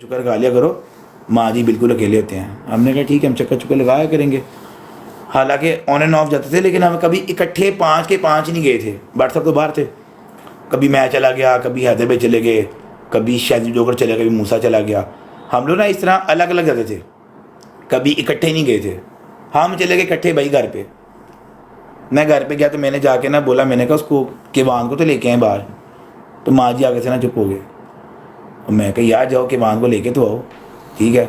چکر کھا لیا کرو، ماں جی بالکل اکیلے ہوتے ہیں. ہم نے کہا ٹھیک ہے ہم چکر چکر لگایا کریں گے. حالانکہ آن اینڈ آف جاتے تھے لیکن ہم کبھی اکٹھے 5 کے 5 نہیں گئے تھے. بٹ سب تو باہر تھے. کبھی میں چلا گیا، کبھی حیدر بھائی چلے گئے، کبھی شہزاد جوکر چلے گیا، کبھی موسیٰ چلا گیا. ہم لوگ نا اس طرح الگ الگ جاتے تھے، کبھی اکٹھے نہیں گئے تھے. ہم چلے گئے اکٹھے بھائی گھر پہ. میں گھر پہ گیا تو میں نے جا کے نا بولا، میں نے کہا اس کو کیوان کو تو لے کے آئیں باہر. تو ماں جی آگے سے نا چپ ہو گئے. میں کہا یار جاؤ کیوان کو لے کے تو آؤ. ٹھیک ہے.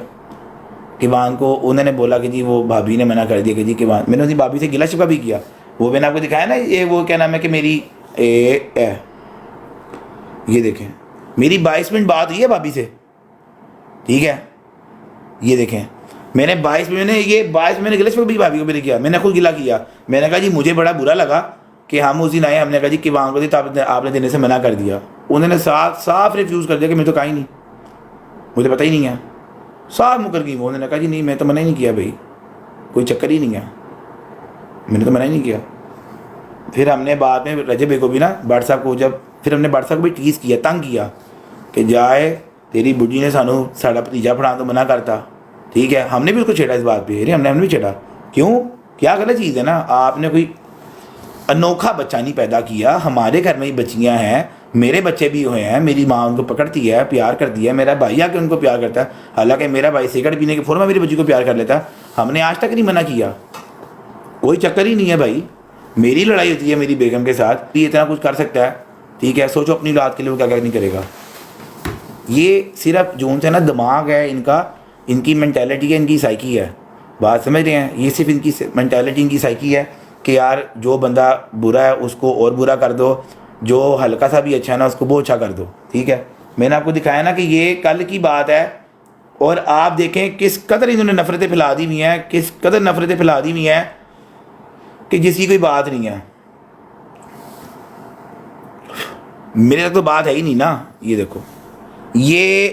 کیوان کو انہوں نے بولا کہ جی وہ بھابھی نے منع کر دیا کہ جی کیوان. میں نے اسی بھابھی سے گلا شکوہ بھی کیا. وہ میں نے آپ کو دکھایا نا، یہ وہ کیا نام ہے کہ میری یہ دیکھیں میری 22 منٹ بات ہوئی ہے بھابھی سے. ٹھیک ہے. یہ دیکھیں میں نے 22 میں نے گلا شکوہ بھی بھابھی کو بھی کیا. میں نے خود گلا کیا. میں نے کہا جی مجھے بڑا برا لگا کہ ہم اس دن آئے، ہم نے کہا جی کیوان کو آپ نے دینے سے منع کر دیا. انہوں نے صاف ریفیوز کر دیا کہ میں تو کہا ہی نہیں، مجھے پتہ ہی نہیں ہے. صاف مکر گئی. انہوں نے کہا جی نہیں میں تو منع ہی نہیں کیا بھائی، کوئی چکر ہی نہیں ہے، میں نے تو منع ہی نہیں کیا. پھر ہم نے بعد میں رجب بھائی کو بھی نا بٹ صاحب کو پھر ہم نے بٹ صاحب کو بھی ٹیز کیا، تنگ کیا کہ جائے تیری بڈھی نے سانو ساڑا بھتیجا پڑھان تو منع کرتا. ٹھیک ہے. ہم نے بھی اس کو چھیڑا اس بات پہ. ہم نے بھی چھیڑا. کیوں؟ کیا غلط چیز ہے نا. آپ نے کوئی انوکھا بچہ نہیں پیدا کیا. ہمارے گھر میں ہی بچیاں ہیں، میرے بچے بھی ہوئے ہیں، میری ماں ان کو پکڑتی ہے، پیار کرتی ہے، میرا بھائی آ کے ان کو پیار کرتا ہے. حالانکہ میرا بھائی سگریٹ پینے کے فوراً میری بچی کو پیار کر لیتا ہے. ہم نے آج تک نہیں منع کیا، کوئی چکر ہی نہیں ہے بھائی. میری لڑائی ہوتی ہے میری بیگم کے ساتھ، یہ اتنا کچھ کر سکتا ہے. ٹھیک ہے. سوچو اپنی اولاد کے لیے وہ کیا کیا نہیں کرے گا. یہ صرف جون سے نا دماغ ہے ان کا، ان کی مینٹیلٹی ہے، ان کی سائیکی ہے. بات سمجھ رہے ہیں؟ یہ صرف ان کی مینٹیلٹی، ان کی سائیکی ہے کہ یار جو بندہ برا ہے اس کو اور برا کر دو، جو ہلکا سا بھی اچھا ہے نا اس کو بہت اچھا کر دو. ٹھیک ہے. میں نے آپ کو دکھایا نا کہ یہ کل کی بات ہے، اور آپ دیکھیں کس قدر انہوں نے نفرتیں پھیلا دی ہوئی ہیں، کس قدر نفرتیں پھیلا دی ہوئی ہیں کہ جس کی کوئی بات نہیں ہے. میرے تک تو بات ہے ہی نہیں نا. یہ دیکھو، یہ